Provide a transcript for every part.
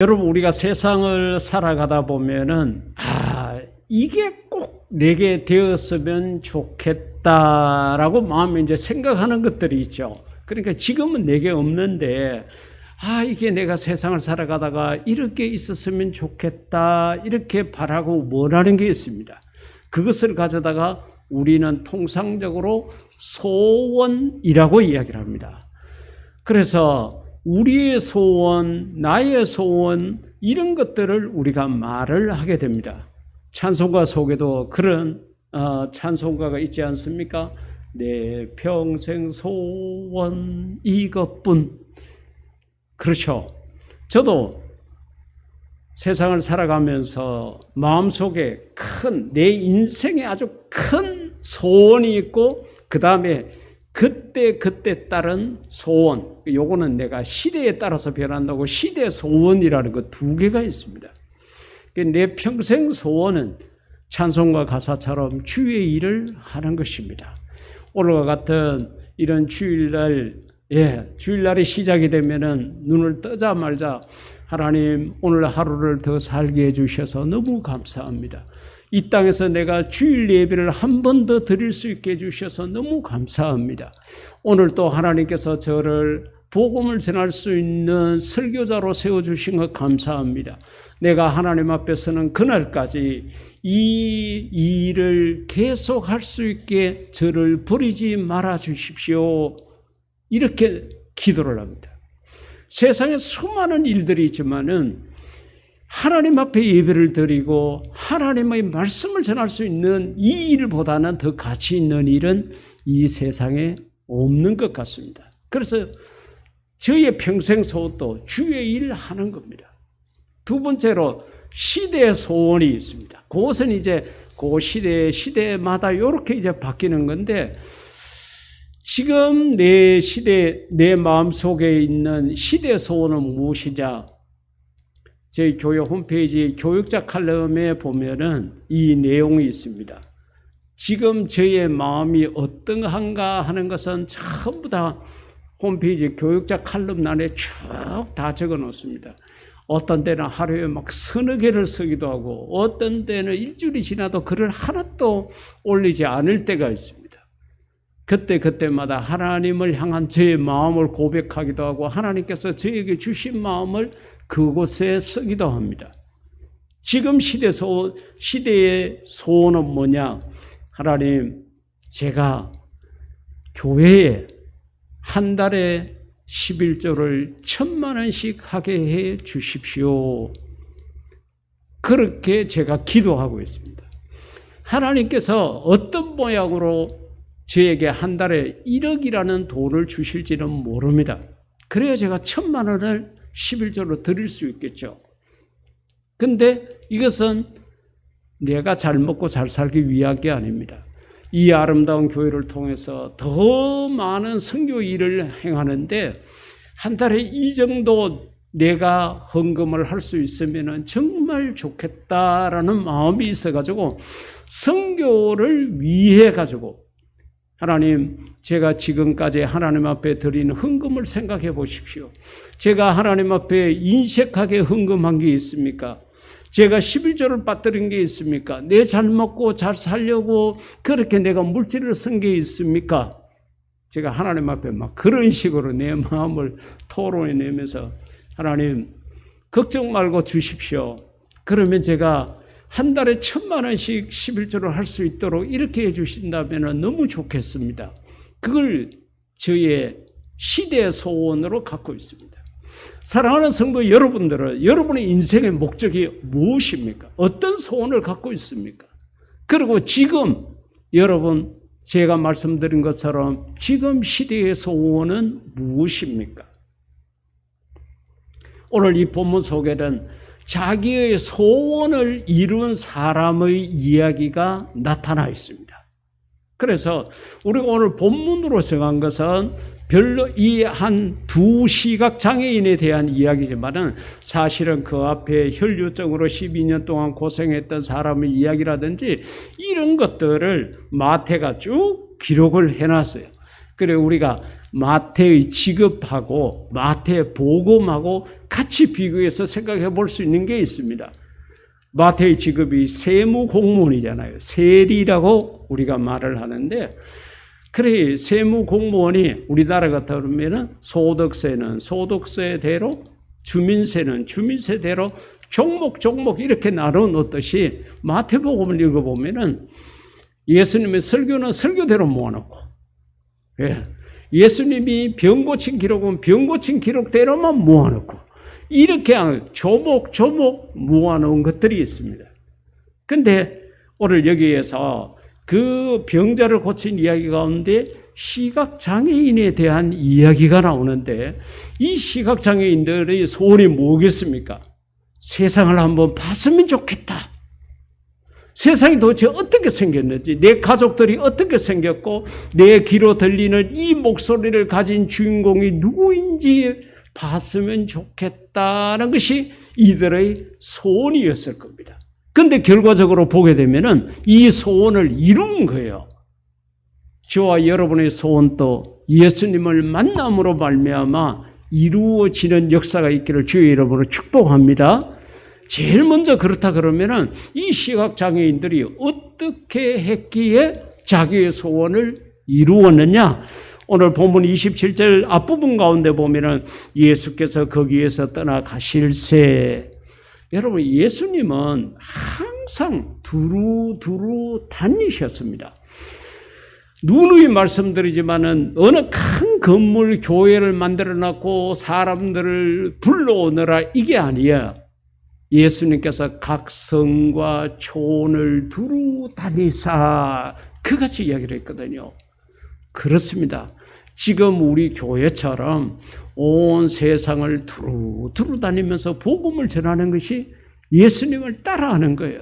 여러분, 우리가 세상을 살아가다 보면은 이게 꼭 내게 되었으면 좋겠다라고 마음에 이제 생각하는 것들이 있죠. 그러니까 지금은 내게 없는데 이게 내가 세상을 살아가다가 이렇게 있었으면 좋겠다 이렇게 바라고 원하는 게 있습니다. 그것을 가져다가 우리는 통상적으로 소원이라고 이야기를 합니다. 그래서 우리의 소원, 나의 소원 이런 것들을 우리가 말을 하게 됩니다. 찬송가 속에도 그런 찬송가가 있지 않습니까? 내 평생 소원 이것뿐. 그렇죠. 저도 세상을 살아가면서 마음속에 내 인생에 아주 큰 소원이 있고 그 다음에 그때 따른 소원, 요거는 내가 시대에 따라서 변한다고 시대 소원이라는 거 두 개가 있습니다. 내 평생 소원은 찬송가 가사처럼 주의 일을 하는 것입니다. 오늘과 같은 이런 주일날이 시작이 되면은 눈을 뜨자 말자 하나님 오늘 하루를 더 살게 해주셔서 너무 감사합니다. 이 땅에서 내가 주일 예배를 한 번 더 드릴 수 있게 해주셔서 너무 감사합니다. 오늘 또 하나님께서 저를 복음을 전할 수 있는 설교자로 세워주신 것 감사합니다. 내가 하나님 앞에서는 그날까지 이 일을 계속할 수 있게 저를 버리지 말아 주십시오. 이렇게 기도를 합니다. 세상에 수많은 일들이 있지만은 하나님 앞에 예배를 드리고 하나님의 말씀을 전할 수 있는 이 일보다는 더 가치 있는 일은 이 세상에 없는 것 같습니다. 그래서 저의 평생 소원도 주의 일을 하는 겁니다. 두 번째로 시대의 소원이 있습니다. 그것은 이제 그 시대마다 이렇게 이제 바뀌는 건데 지금 내 마음속에 있는 시대 소원은 무엇이냐? 저희 교회 홈페이지 교육자 칼럼에 보면은 이 내용이 있습니다. 지금 저의 마음이 어떠한가 하는 것은 전부 다 홈페이지 교육자 칼럼란에 쭉 다 적어 놓습니다. 어떤 때는 하루에 막 서너 개를 쓰기도 하고 어떤 때는 일주일이 지나도 글을 하나도 올리지 않을 때가 있습니다. 그때마다 하나님을 향한 저의 마음을 고백하기도 하고 하나님께서 저에게 주신 마음을 그곳에 쓰기도 합니다. 지금 시대의 소원은 뭐냐? 하나님, 제가 교회에 한 달에 11조를 1,000만 원씩 하게 해 주십시오. 그렇게 제가 기도하고 있습니다. 하나님께서 어떤 모양으로 저에게 한 달에 1억이라는 돈을 주실지는 모릅니다. 그래야 제가 1,000만 원을 11조로 드릴 수 있겠죠. 근데 이것은 내가 잘 먹고 잘 살기 위한 게 아닙니다. 이 아름다운 교회를 통해서 더 많은 선교 일을 행하는데 한 달에 이 정도 내가 헌금을 할 수 있으면 정말 좋겠다라는 마음이 있어가지고 선교를 위해 가지고 하나님, 제가 지금까지 하나님 앞에 드린 헌금을 생각해 보십시오. 제가 하나님 앞에 인색하게 헌금한 게 있습니까? 제가 11조를 빠뜨린 게 있습니까? 내 잘 먹고 잘 살려고 그렇게 내가 물질을 쓴 게 있습니까? 제가 하나님 앞에 막 그런 식으로 내 마음을 토로해내면서 하나님, 걱정 말고 주십시오. 그러면 제가 한 달에 1,000만 원씩 11조를 할 수 있도록 이렇게 해주신다면 너무 좋겠습니다. 그걸 저의 시대 소원으로 갖고 있습니다. 사랑하는 성도 여러분들은 여러분의 인생의 목적이 무엇입니까? 어떤 소원을 갖고 있습니까? 그리고 지금 여러분 제가 말씀드린 것처럼 지금 시대의 소원은 무엇입니까? 오늘 이 본문 속에는 자기의 소원을 이룬 사람의 이야기가 나타나 있습니다. 그래서 우리가 오늘 본문으로 정한 것은 별로 이 한 두 시각 장애인에 대한 이야기지만은 사실은 그 앞에 혈류증으로 12년 동안 고생했던 사람의 이야기라든지 이런 것들을 마태가 쭉 기록을 해놨어요. 그래 우리가 마태의 직업하고 마태 복음하고 같이 비교해서 생각해 볼 수 있는 게 있습니다. 마태의 직업이 세무 공무원이잖아요. 세리라고 우리가 말을 하는데, 그래 세무 공무원이 우리나라 같으면은 소득세는 소득세대로, 주민세는 주민세대로 종목 이렇게 나눠놓듯이 마태복음을 읽어보면은 예수님의 설교는 설교대로 모아놓고, 예수님이 병 고친 기록은 병 고친 기록대로만 모아놓고, 이렇게 조목조목 모아놓은 것들이 있습니다. 근데 오늘 여기에서 그 병자를 고친 이야기 가운데 시각장애인에 대한 이야기가 나오는데, 이 시각장애인들의 소원이 뭐겠습니까? 세상을 한번 봤으면 좋겠다. 세상이 도대체 어떻게 생겼는지, 내 가족들이 어떻게 생겼고, 내 귀로 들리는 이 목소리를 가진 주인공이 누구인지 봤으면 좋겠다는 것이 이들의 소원이었을 겁니다. 근데 결과적으로 보게 되면은 이 소원을 이룬 거예요. 저와 여러분의 소원도 예수님을 만남으로 말미암아 이루어지는 역사가 있기를 주의 이름으로 축복합니다. 제일 먼저 그렇다 그러면은 이 시각장애인들이 어떻게 했기에 자기의 소원을 이루었느냐? 오늘 본문 27절 앞부분 가운데 보면은 예수께서 거기에서 떠나가실새. 여러분, 예수님은 항상 두루두루 다니셨습니다. 누누이 말씀드리지만은 어느 큰 건물 교회를 만들어 놨고 사람들을 불러오느라 이게 아니에요. 예수님께서 각 성과 촌을 두루 다니사 그같이 이야기를 했거든요. 그렇습니다. 지금 우리 교회처럼 온 세상을 두루 다니면서 복음을 전하는 것이 예수님을 따라하는 거예요.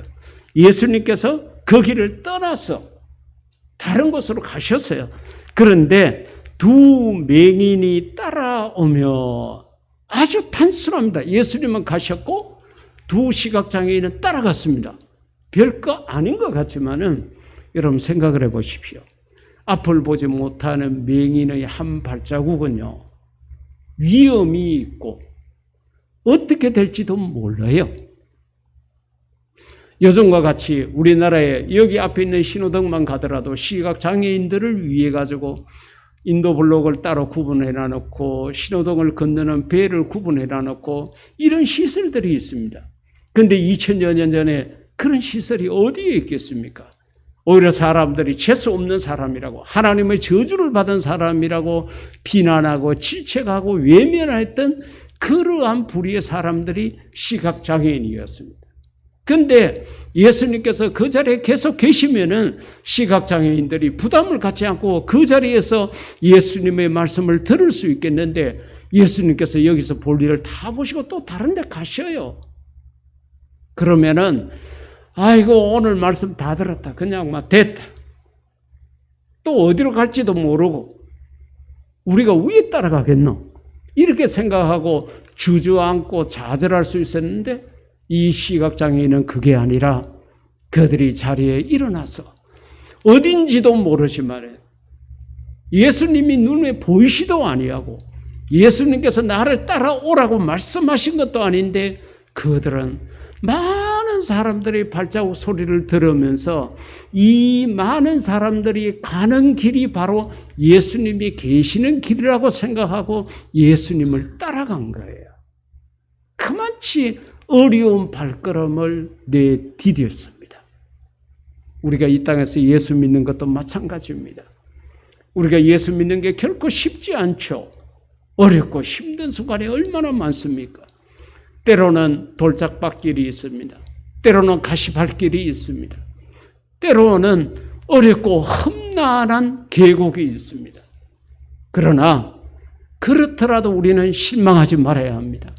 예수님께서 그 길을 떠나서 다른 곳으로 가셨어요. 그런데 두 맹인이 따라오며 아주 단순합니다. 예수님은 가셨고 두 시각장애인은 따라갔습니다. 별거 아닌 것 같지만은 여러분 생각을 해보십시오. 앞을 보지 못하는 맹인의 한 발자국은요, 위험이 있고 어떻게 될지도 몰라요. 요즘과 같이 우리나라에 여기 앞에 있는 신호등만 가더라도 시각장애인들을 위해 가지고 인도블록을 따로 구분해 놔놓고 신호등을 건너는 배를 구분해 놔놓고 이런 시설들이 있습니다. 그런데 2000여 년 전에 그런 시설이 어디에 있겠습니까? 오히려 사람들이 재수 없는 사람이라고, 하나님의 저주를 받은 사람이라고 비난하고 질책하고 외면했던 그러한 부류의 사람들이 시각장애인이었습니다. 그런데 예수님께서 그 자리에 계속 계시면은 시각장애인들이 부담을 갖지 않고 그 자리에서 예수님의 말씀을 들을 수 있겠는데, 예수님께서 여기서 볼 일을 다 보시고 또 다른 데 가셔요. 그러면은 아이고 오늘 말씀 다 들었다, 그냥 막 됐다, 또 어디로 갈지도 모르고 우리가 왜 따라가겠노? 이렇게 생각하고 주저앉고 좌절할 수 있었는데, 이 시각장애인은 그게 아니라 그들이 자리에 일어나서 어딘지도 모르지만 예수님이 눈에 보이시도 아니하고 예수님께서 나를 따라오라고 말씀하신 것도 아닌데, 그들은 많은 사람들이 발자국 소리를 들으면서 이 많은 사람들이 가는 길이 바로 예수님이 계시는 길이라고 생각하고 예수님을 따라간 거예요. 그만치 어려운 발걸음을 내디뎠습니다. 우리가 이 땅에서 예수 믿는 것도 마찬가지입니다. 우리가 예수 믿는 게 결코 쉽지 않죠. 어렵고 힘든 순간이 얼마나 많습니까? 때로는 돌짝밭길이 있습니다. 때로는 가시밭길이 있습니다. 때로는 어렵고 험난한 계곡이 있습니다. 그러나 그렇더라도 우리는 실망하지 말아야 합니다.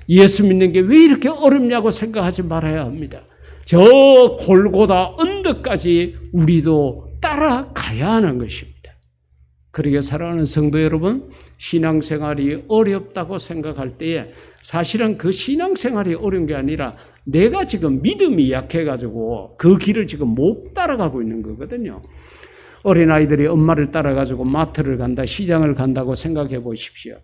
예수 믿는 게 왜 이렇게 어렵냐고 생각하지 말아야 합니다. 저 골고다 언덕까지 우리도 따라가야 하는 것입니다. 그러게 사랑하는 성도 여러분, 신앙생활이 어렵다고 생각할 때에 사실은 그 신앙생활이 어려운 게 아니라 내가 지금 믿음이 약해가지고 그 길을 지금 못 따라가고 있는 거거든요. 어린아이들이 엄마를 따라가지고 마트를 간다, 시장을 간다고 생각해 보십시오.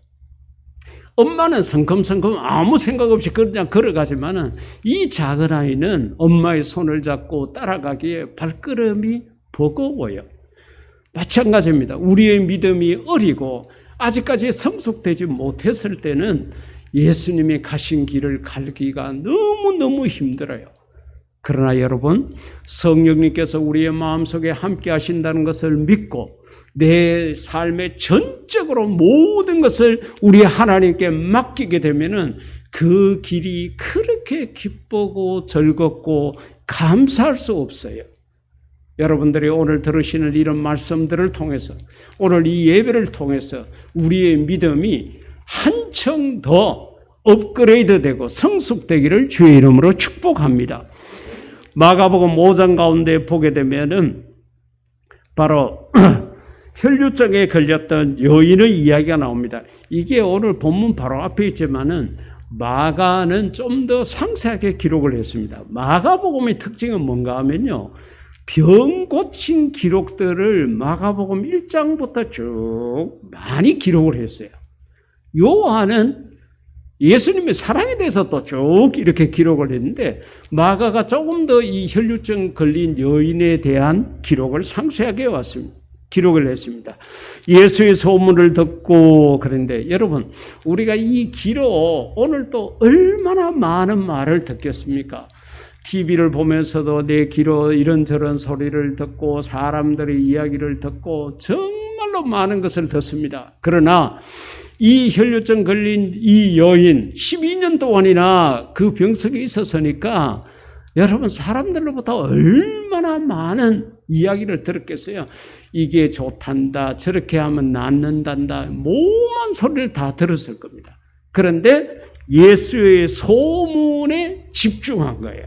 엄마는 성큼성큼 아무 생각 없이 그냥 걸어가지만은 이 작은 아이는 엄마의 손을 잡고 따라가기에 발걸음이 버거워요. 마찬가지입니다. 우리의 믿음이 어리고 아직까지 성숙되지 못했을 때는 예수님이 가신 길을 가기가 너무너무 힘들어요. 그러나 여러분, 성령님께서 우리의 마음속에 함께 하신다는 것을 믿고 내 삶의 전적으로 모든 것을 우리 하나님께 맡기게 되면은 그 길이 그렇게 기쁘고 즐겁고 감사할 수 없어요. 여러분들이 오늘 들으시는 이런 말씀들을 통해서, 오늘 이 예배를 통해서 우리의 믿음이 한층 더 업그레이드되고 성숙되기를 주의 이름으로 축복합니다. 마가복음 5장 가운데 보게 되면은 바로 혈류증에 걸렸던 여인의 이야기가 나옵니다. 이게 오늘 본문 바로 앞에 있지만은 마가는 좀 더 상세하게 기록을 했습니다. 마가복음의 특징은 뭔가 하면요, 병 고친 기록들을 마가복음 1장부터 쭉 많이 기록을 했어요. 요한은 예수님의 사랑에 대해서 또 쭉 이렇게 기록을 했는데 마가가 조금 더 이 혈류증 걸린 여인에 대한 기록을 상세하게 기록을 했습니다. 예수의 소문을 듣고. 그런데 여러분, 우리가 이 기록 오늘 또 얼마나 많은 말을 듣겠습니까? TV를 보면서도 내 귀로 이런저런 소리를 듣고 사람들의 이야기를 듣고 정말로 많은 것을 듣습니다. 그러나 이 혈류증 걸린 이 여인 12년 동안이나 그 병석에 있었으니까 여러분, 사람들로부터 얼마나 많은 이야기를 들었겠어요. 이게 좋단다, 저렇게 하면 낫는단다, 모든 소리를 다 들었을 겁니다. 그런데 예수의 소문에 집중한 거예요.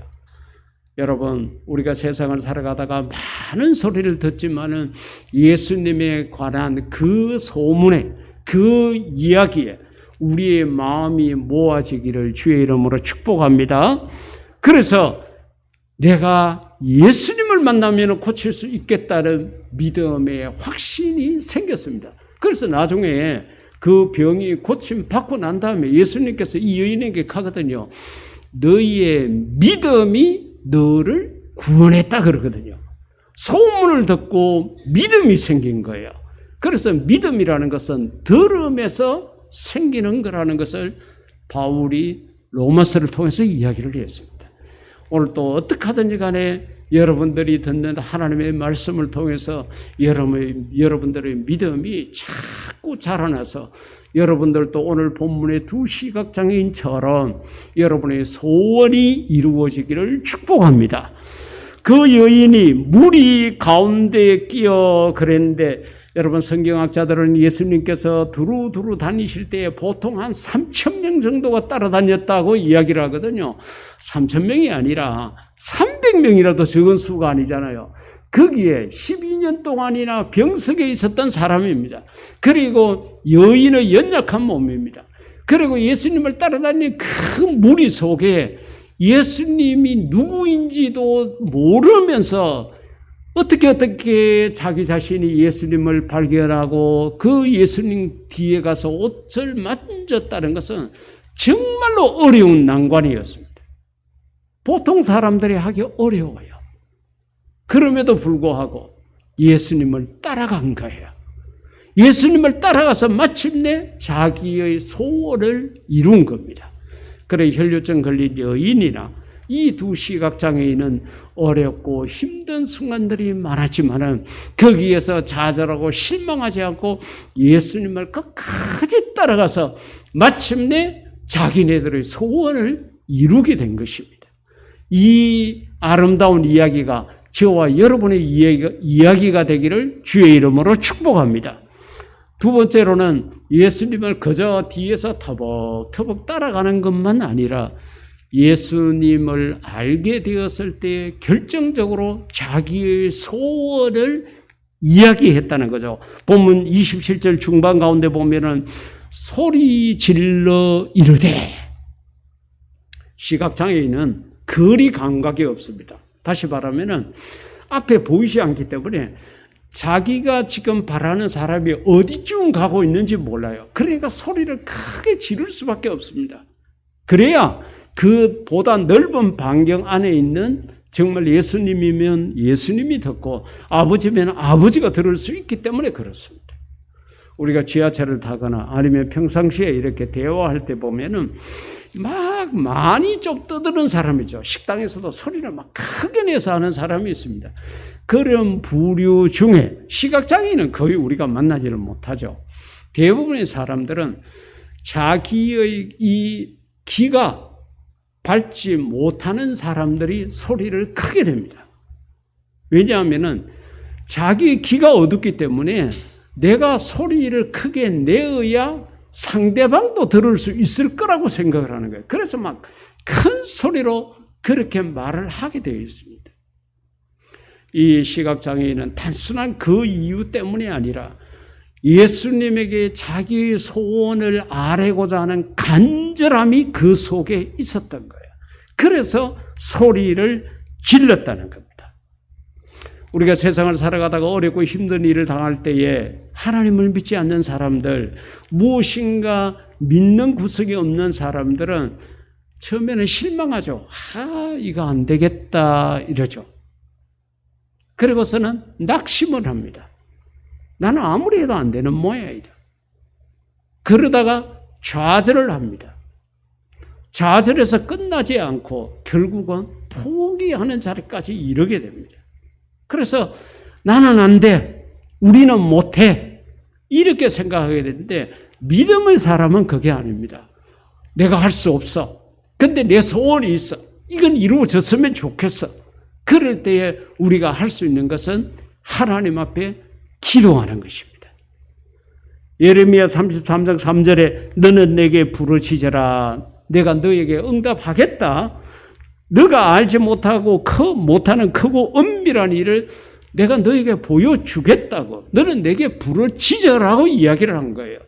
여러분, 우리가 세상을 살아가다가 많은 소리를 듣지만은 예수님에 관한 그 소문에, 그 이야기에 우리의 마음이 모아지기를 주의 이름으로 축복합니다. 그래서 내가 예수님을 만나면 고칠 수 있겠다는 믿음의 확신이 생겼습니다. 그래서 나중에 그 병이 고침 받고 난 다음에 예수님께서 이 여인에게 가거든요. 너희의 믿음이 너를 구원했다 그러거든요. 소문을 듣고 믿음이 생긴 거예요. 그래서 믿음이라는 것은 들음에서 생기는 거라는 것을 바울이 로마서를 통해서 이야기를 했습니다. 오늘 또 어떻게 하든지 간에 여러분들이 듣는 하나님의 말씀을 통해서 여러분들의 믿음이 자꾸 자라나서 여러분들도 오늘 본문의 두 시각장애인처럼 여러분의 소원이 이루어지기를 축복합니다. 그 여인이 무리 가운데에 끼어 그랬는데, 여러분, 성경학자들은 예수님께서 두루두루 다니실 때 보통 한 3,000명 정도가 따라다녔다고 이야기를 하거든요. 3,000명이 아니라 300명이라도 적은 수가 아니잖아요. 거기에 12년 동안이나 병석에 있었던 사람입니다. 그리고 여인의 연약한 몸입니다. 그리고 예수님을 따라다니는 그 무리 속에 예수님이 누구인지도 모르면서 어떻게 자기 자신이 예수님을 발견하고 그 예수님 뒤에 가서 옷을 만졌다는 것은 정말로 어려운 난관이었습니다. 보통 사람들이 하기 어려워요. 그럼에도 불구하고 예수님을 따라간 거예요. 예수님을 따라가서 마침내 자기의 소원을 이룬 겁니다. 그래, 혈류증 걸린 여인이나 이 두 시각장애인은 어렵고 힘든 순간들이 많았지만은 거기에서 좌절하고 실망하지 않고 예수님을 끝까지 따라가서 마침내 자기네들의 소원을 이루게 된 것입니다. 이 아름다운 이야기가 저와 여러분의 이야기가 되기를 주의 이름으로 축복합니다. 두 번째로는 예수님을 그저 뒤에서 터벅터벅 따라가는 것만 아니라 예수님을 알게 되었을 때 결정적으로 자기의 소원을 이야기했다는 거죠. 본문 27절 중반 가운데 보면은 소리 질러 이르되, 시각장애인은 거리 감각이 없습니다. 다시 말하면은 앞에 보이지 않기 때문에 자기가 지금 바라는 사람이 어디쯤 가고 있는지 몰라요. 그러니까 소리를 크게 지를 수밖에 없습니다. 그래야 그보다 넓은 반경 안에 있는 정말 예수님이면 예수님이 듣고 아버지면 아버지가 들을 수 있기 때문에 그렇습니다. 우리가 지하철을 타거나 아니면 평상시에 이렇게 대화할 때 보면은 막 많이 좀 떠드는 사람이죠. 식당에서도 소리를 막 크게 내서 하는 사람이 있습니다. 그런 부류 중에 시각장애인은 거의 우리가 만나지를 못하죠. 대부분의 사람들은 자기의 이 귀가 밟지 못하는 사람들이 소리를 크게 냅니다. 왜냐하면은 자기 귀가 어둡기 때문에 내가 소리를 크게 내어야 상대방도 들을 수 있을 거라고 생각을 하는 거예요. 그래서 막 큰 소리로 그렇게 말을 하게 되어 있습니다. 이 시각장애인은 단순한 그 이유 때문이 아니라 예수님에게 자기의 소원을 아뢰고자 하는 간절함이 그 속에 있었던 거예요. 그래서 소리를 질렀다는 겁니다. 우리가 세상을 살아가다가 어렵고 힘든 일을 당할 때에 하나님을 믿지 않는 사람들, 무엇인가 믿는 구석이 없는 사람들은 처음에는 실망하죠. 이거 안 되겠다 이러죠. 그리고서는 낙심을 합니다. 나는 아무리 해도 안 되는 모양이다. 그러다가 좌절을 합니다. 좌절해서 끝나지 않고 결국은 포기하는 자리까지 이르게 됩니다. 그래서 나는 안 돼. 우리는 못해. 이렇게 생각하게 되는데 믿음의 사람은 그게 아닙니다. 내가 할 수 없어. 근데 내 소원이 있어. 이건 이루어졌으면 좋겠어. 그럴 때에 우리가 할 수 있는 것은 하나님 앞에 기도하는 것입니다. 예레미야 33장 3절에 너는 내게 부르짖어라. 내가 너에게 응답하겠다. 너가 알지 못하고 못하는 크고 은밀한 일을 내가 너에게 보여주겠다고. 너는 내게 부르짖어라고 이야기를 한 거예요.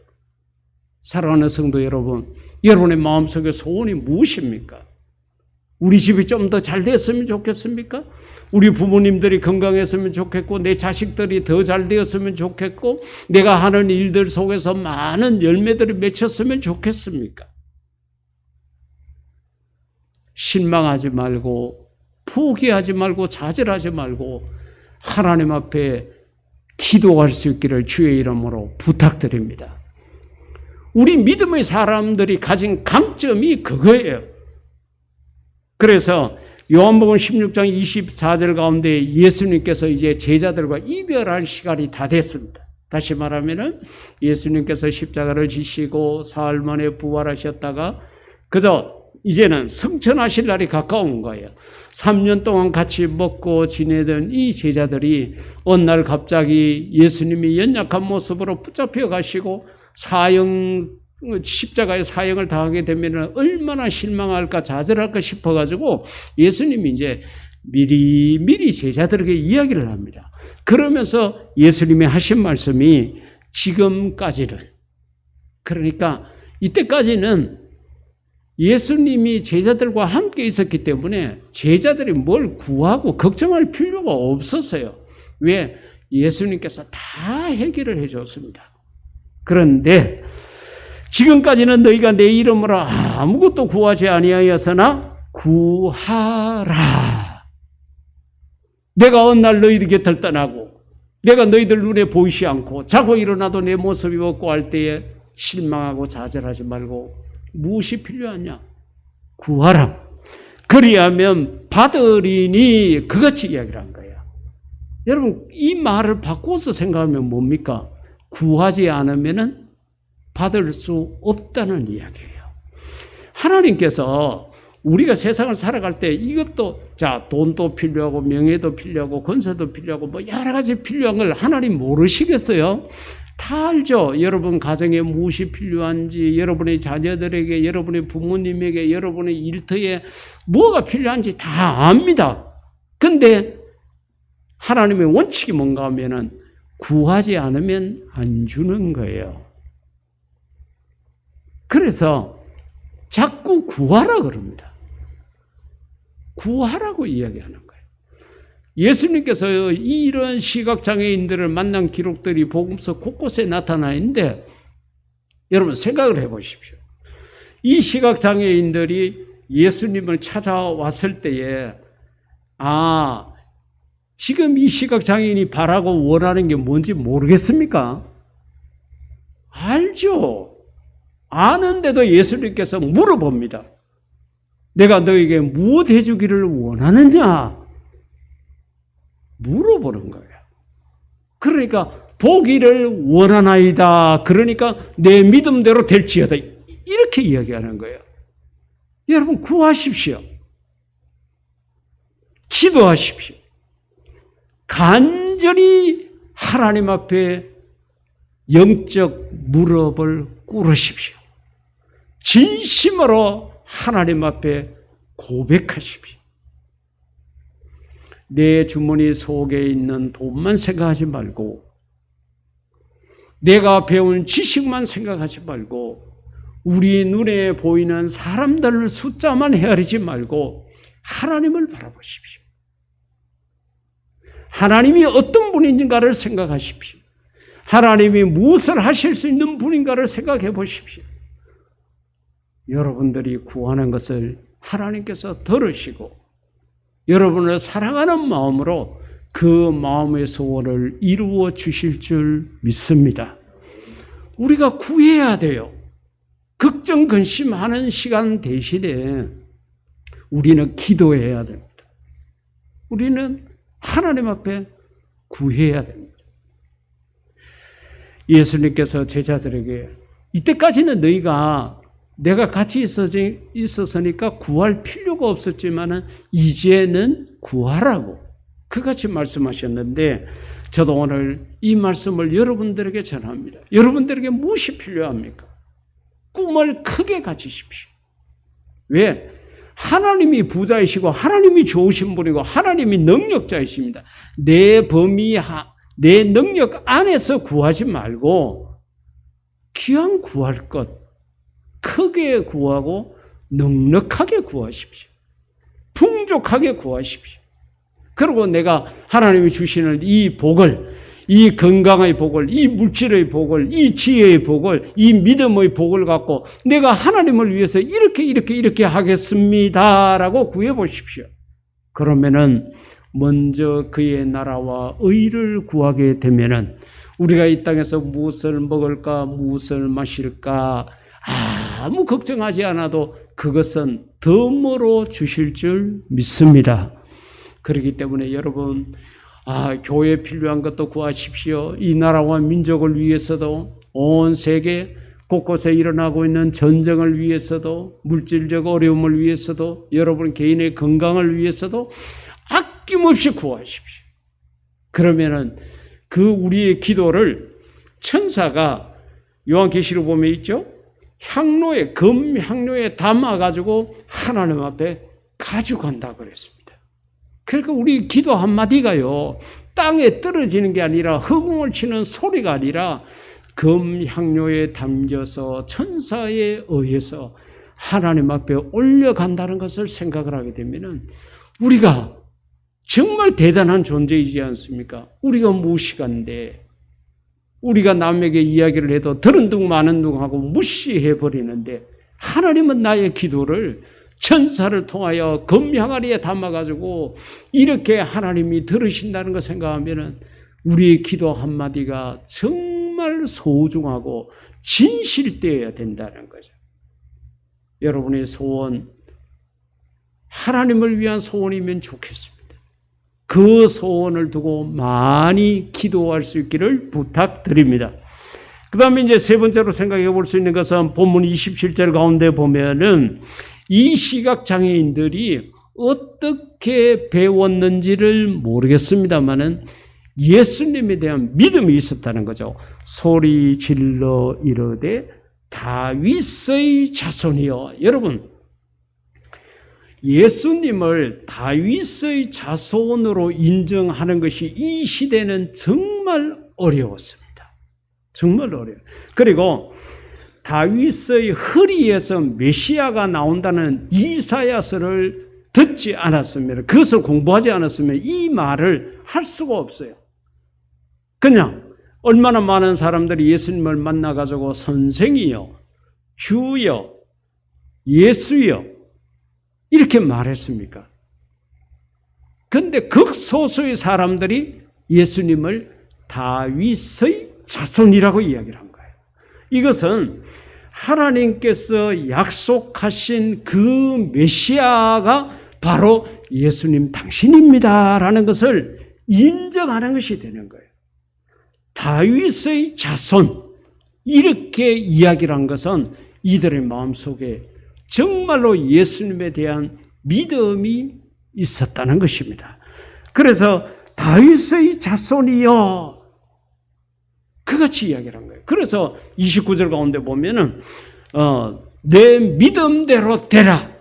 사랑하는 성도 여러분, 여러분의 마음속에 소원이 무엇입니까? 우리 집이 좀 더 잘 됐으면 좋겠습니까? 우리 부모님들이 건강했으면 좋겠고 내 자식들이 더 잘 되었으면 좋겠고 내가 하는 일들 속에서 많은 열매들이 맺혔으면 좋겠습니까? 실망하지 말고 포기하지 말고 좌절하지 말고 하나님 앞에 기도할 수 있기를 주의 이름으로 부탁드립니다. 우리 믿음의 사람들이 가진 강점이 그거예요. 그래서 요한복음 16장 24절 가운데 예수님께서 이제 제자들과 이별할 시간이 다 됐습니다. 다시 말하면은 예수님께서 십자가를 지시고 사흘 만에 부활하셨다가 그저 이제는 성천하실 날이 가까운 거예요. 3년 동안 같이 먹고 지내던 이 제자들이 어느 날 갑자기 예수님이 연약한 모습으로 붙잡혀 가시고 십자가의 사형을 당하게 되면 얼마나 실망할까 좌절할까 싶어가지고 예수님이 이제 미리 제자들에게 이야기를 합니다. 그러면서 예수님이 하신 말씀이 지금까지는, 그러니까 이때까지는 예수님이 제자들과 함께 있었기 때문에 제자들이 뭘 구하고 걱정할 필요가 없었어요. 왜? 예수님께서 다 해결을 해줬습니다. 그런데 지금까지는 너희가 내 이름으로 아무것도 구하지 아니하였으나 구하라. 내가 어느 날 너희들 곁을 떠나고 내가 너희들 눈에 보이지 않고 자고 일어나도 내 모습이 없고 할 때에 실망하고 좌절하지 말고 무엇이 필요하냐? 구하라. 그리하면 받으리니 그같이 이야기를 한 거예요. 여러분 이 말을 바꿔서 생각하면 뭡니까? 구하지 않으면은 받을 수 없다는 이야기예요. 하나님께서 우리가 세상을 살아갈 때 이것도 돈도 필요하고 명예도 필요하고 권세도 필요하고 뭐 여러 가지 필요한 걸 하나님 모르시겠어요? 다 알죠. 여러분 가정에 무엇이 필요한지, 여러분의 자녀들에게, 여러분의 부모님에게, 여러분의 일터에 뭐가 필요한지 다 압니다. 근데 하나님의 원칙이 뭔가 하면은 구하지 않으면 안 주는 거예요. 그래서 자꾸 구하라 그럽니다. 구하라고 이야기하는 거예요. 예수님께서 이런 시각장애인들을 만난 기록들이 복음서 곳곳에 나타나 있는데 여러분 생각을 해보십시오. 이 시각장애인들이 예수님을 찾아왔을 때에 지금 이 시각장애인이 바라고 원하는 게 뭔지 모르겠습니까? 알죠. 아는데도 예수님께서 물어봅니다. 내가 너에게 무엇 해주기를 원하느냐? 물어보는 거예요. 그러니까 보기를 원하나이다. 그러니까 내 믿음대로 될지어다. 이렇게 이야기하는 거예요. 여러분 구하십시오. 기도하십시오. 간절히 하나님 앞에 영적 무릎을 꿇으십시오. 진심으로 하나님 앞에 고백하십시오. 내 주머니 속에 있는 돈만 생각하지 말고 내가 배운 지식만 생각하지 말고 우리 눈에 보이는 사람들 숫자만 헤아리지 말고 하나님을 바라보십시오. 하나님이 어떤 분인가를 생각하십시오. 하나님이 무엇을 하실 수 있는 분인가를 생각해 보십시오. 여러분들이 구하는 것을 하나님께서 들으시고 여러분을 사랑하는 마음으로 그 마음의 소원을 이루어 주실 줄 믿습니다. 우리가 구해야 돼요. 걱정 근심하는 시간 대신에 우리는 기도해야 됩니다. 우리는 하나님 앞에 구해야 됩니다. 예수님께서 제자들에게 이때까지는 너희가 내가 같이 있었으니까 구할 필요가 없었지만 이제는 구하라고 그같이 말씀하셨는데 저도 오늘 이 말씀을 여러분들에게 전합니다. 여러분들에게 무엇이 필요합니까? 꿈을 크게 가지십시오. 왜? 하나님이 부자이시고 하나님이 좋으신 분이고 하나님이 능력자이십니다. 내 범위, 내 능력 안에서 구하지 말고 귀한 구할 것 크게 구하고 넉넉하게 구하십시오. 풍족하게 구하십시오. 그리고 내가 하나님이 주시는 이 복을, 이 건강의 복을, 이 물질의 복을, 이 지혜의 복을, 이 믿음의 복을 갖고 내가 하나님을 위해서 이렇게 하겠습니다라고 구해 보십시오. 그러면은 먼저 그의 나라와 의를 구하게 되면은 우리가 이 땅에서 무엇을 먹을까, 무엇을 마실까 아무 걱정하지 않아도 그것은 덤으로 주실 줄 믿습니다. 그렇기 때문에 여러분 교회에 필요한 것도 구하십시오. 이 나라와 민족을 위해서도 온 세계 곳곳에 일어나고 있는 전쟁을 위해서도 물질적 어려움을 위해서도 여러분 개인의 건강을 위해서도 아낌없이 구하십시오. 그러면은 그 우리의 기도를 천사가 요한계시록 보면 있죠. 금향로에 담아가지고 하나님 앞에 가져간다 그랬습니다. 그러니까 우리 기도 한마디가요, 땅에 떨어지는 게 아니라 허공을 치는 소리가 아니라 금향로에 담겨서 천사에 의해서 하나님 앞에 올려간다는 것을 생각을 하게 되면 우리가 정말 대단한 존재이지 않습니까? 우리가 무식한데 우리가 남에게 이야기를 해도 들은 둥 마는 둥 하고 무시해버리는데 하나님은 나의 기도를 천사를 통하여 금향아리에 담아가지고 이렇게 하나님이 들으신다는 걸 생각하면 우리의 기도 한마디가 정말 소중하고 진실되어야 된다는 거죠. 여러분의 소원, 하나님을 위한 소원이면 좋겠습니다. 그 소원을 두고 많이 기도할 수 있기를 부탁드립니다. 그 다음에 이제 세 번째로 생각해 볼 수 있는 것은 본문 27절 가운데 보면은 이 시각장애인들이 어떻게 배웠는지를 모르겠습니다만은 예수님에 대한 믿음이 있었다는 거죠. 소리 질러 이르되 다윗의 자손이여. 여러분, 예수님을 다윗의 자손으로 인정하는 것이 이 시대는 정말 어려웠습니다. 정말 어려워요. 그리고 다윗의 허리에서 메시아가 나온다는 이사야서를 듣지 않았으면, 그것을 공부하지 않았으면 이 말을 할 수가 없어요. 그냥 얼마나 많은 사람들이 예수님을 만나가지고 선생이요, 주요, 예수요 이렇게 말했습니까? 그런데 극소수의 사람들이 예수님을 다윗의 자손이라고 이야기를 한 거예요. 이것은 하나님께서 약속하신 그 메시아가 바로 예수님 당신입니다라는 것을 인정하는 것이 되는 거예요. 다윗의 자손 이렇게 이야기를 한 것은 이들의 마음속에 정말로 예수님에 대한 믿음이 있었다는 것입니다. 그래서 다윗의 자손이여 그같이 이야기를 한 거예요. 그래서 29절 가운데 보면은 내 믿음대로 되라.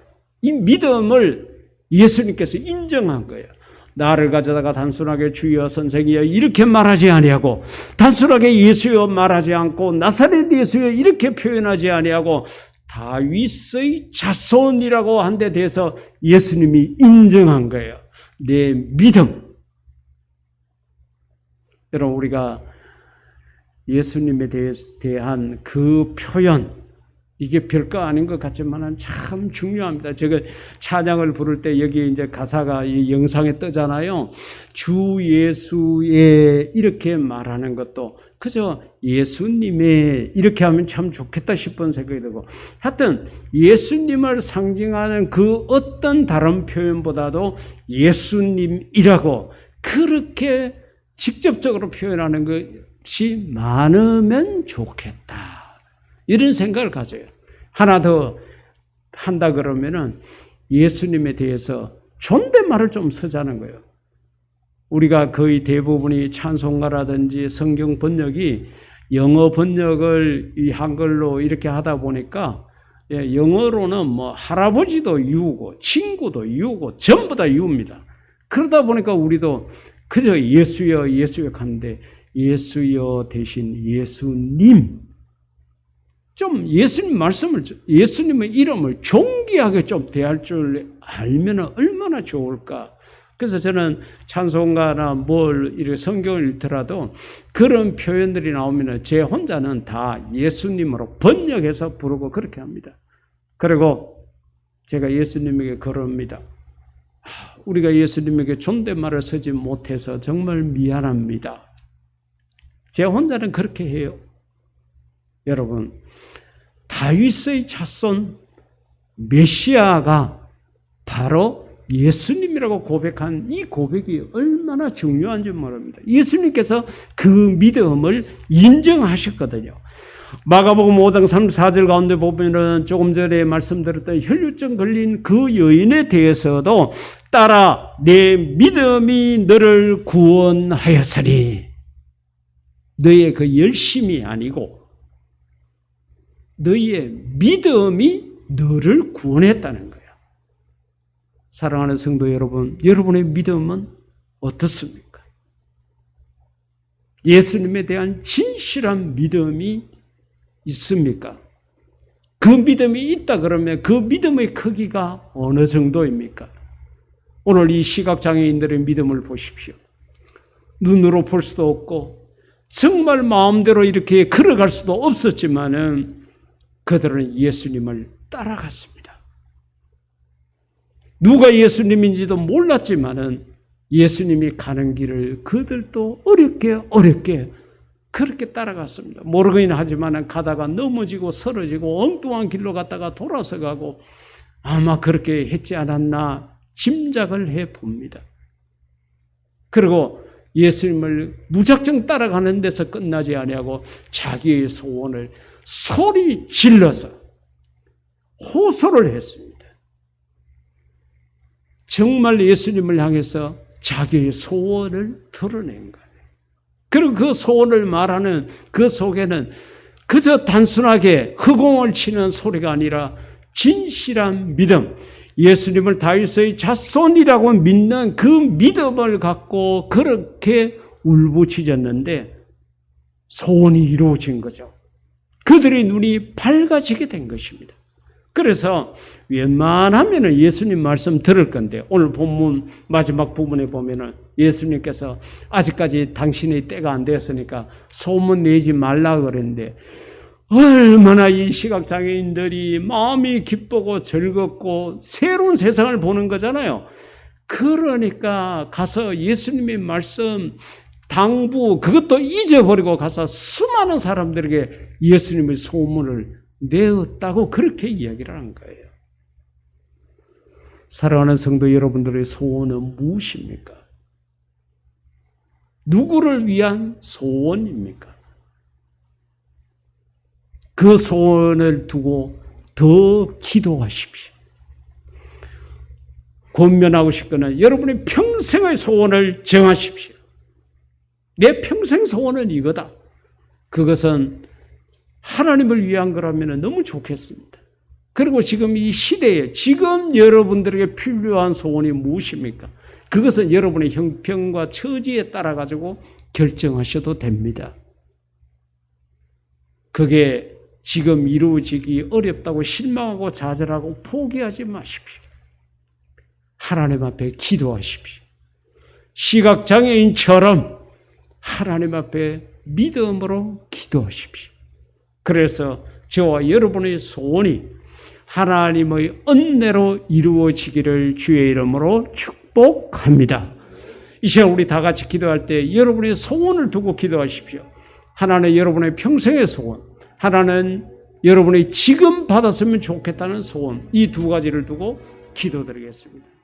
이 믿음을 예수님께서 인정한 거예요. 나를 가져다가 단순하게 주여 선생이여 이렇게 말하지 아니하고, 단순하게 예수여 말하지 않고, 나사렛 예수여 이렇게 표현하지 아니하고, 다윗의 자손이라고 한 데 대해서 예수님이 인정한 거예요. 내 믿음. 여러분, 우리가 예수님에 대한 그 표현, 이게 별거 아닌 것 같지만 참 중요합니다. 제가 찬양을 부를 때 여기 이제 가사가 이 영상에 뜨잖아요. 주 예수의 이렇게 말하는 것도 그저 예수님의 이렇게 하면 참 좋겠다 싶은 생각이 들고, 하여튼 예수님을 상징하는 그 어떤 다른 표현보다도 예수님이라고 그렇게 직접적으로 표현하는 것이 많으면 좋겠다. 이런 생각을 가져요. 하나 더 한다 그러면은 예수님에 대해서 존댓말을 좀 쓰자는 거예요. 우리가 거의 대부분이 찬송가라든지 성경 번역이 영어 번역을 이 한글로 이렇게 하다 보니까 영어로는 뭐 할아버지도 유고 친구도 유고 전부 다 유입니다. 그러다 보니까 우리도 그저 예수여 예수여 하는데 예수여 대신 예수님, 좀 예수님 말씀을, 예수님의 이름을 존귀하게 좀 대할 줄 알면 얼마나 좋을까. 그래서 저는 찬송가나 이렇게 성경을 읽더라도 그런 표현들이 나오면 제 혼자는 다 예수님으로 번역해서 부르고 그렇게 합니다. 그리고 제가 예수님에게 그럽니다. 우리가 예수님에게 존댓말을 쓰지 못해서 정말 미안합니다. 제 혼자는 그렇게 해요. 여러분, 다윗의 자손 메시아가 바로 예수님이라고 고백한 이 고백이 얼마나 중요한지 모릅니다. 예수님께서 그 믿음을 인정하셨거든요. 마가복음 5장 34절 가운데 보면은 조금 전에 말씀드렸던 혈루증 걸린 그 여인에 대해서도 따라 내 믿음이 너를 구원하였으니, 너의 그 열심이 아니고 너의 믿음이 너를 구원했다는 거예요. 사랑하는 성도 여러분, 여러분의 믿음은 어떻습니까? 예수님에 대한 진실한 믿음이 있습니까? 그 믿음이 있다 그러면 그 믿음의 크기가 어느 정도입니까? 오늘 이 시각장애인들의 믿음을 보십시오. 눈으로 볼 수도 없고 정말 마음대로 이렇게 걸어갈 수도 없었지만은 그들은 예수님을 따라갔습니다. 누가 예수님인지도 몰랐지만은 예수님이 가는 길을 그들도 어렵게 그렇게 따라갔습니다. 모르긴 하지만 가다가 넘어지고 쓰러지고 엉뚱한 길로 갔다가 돌아서 가고 아마 그렇게 했지 않았나 짐작을 해봅니다. 그리고 예수님을 무작정 따라가는 데서 끝나지 아니하고 자기의 소원을 소리 질러서 호소를 했습니다. 정말 예수님을 향해서 자기의 소원을 드러낸 거예요. 그리고 그 소원을 말하는 그 속에는 그저 단순하게 허공을 치는 소리가 아니라 진실한 믿음, 예수님을 다윗의 자손이라고 믿는 그 믿음을 갖고 그렇게 울부짖었는데 소원이 이루어진 거죠. 그들의 눈이 밝아지게 된 것입니다. 그래서 웬만하면은 예수님 말씀 들을 건데 오늘 본문 마지막 부분에 보면은 예수님께서 아직까지 당신의 때가 안 되었으니까 소문 내지 말라 그랬는데 얼마나 이 시각장애인들이 마음이 기쁘고 즐겁고 새로운 세상을 보는 거잖아요. 그러니까 가서 예수님의 말씀 당부 그것도 잊어버리고 가서 수많은 사람들에게 예수님의 소문을 내었다고 그렇게 이야기를 한 거예요. 사랑하는 성도 여러분들의 소원은 무엇입니까? 누구를 위한 소원입니까? 그 소원을 두고 더 기도하십시오. 권면하고 싶거나 여러분의 평생의 소원을 정하십시오. 내 평생 소원은 이거다. 그것은 하나님을 위한 거라면 너무 좋겠습니다. 그리고 지금 이 시대에 지금 여러분들에게 필요한 소원이 무엇입니까? 그것은 여러분의 형편과 처지에 따라 가지고 결정하셔도 됩니다. 그게 지금 이루어지기 어렵다고 실망하고 좌절하고 포기하지 마십시오. 하나님 앞에 기도하십시오. 시각장애인처럼 하나님 앞에 믿음으로 기도하십시오. 그래서 저와 여러분의 소원이 하나님의 은혜로 이루어지기를 주의 이름으로 축복합니다. 이 시간 우리 다 같이 기도할 때 여러분의 소원을 두고 기도하십시오. 하나는 여러분의 평생의 소원, 하나는 여러분이 지금 받았으면 좋겠다는 소원, 이 두 가지를 두고 기도드리겠습니다.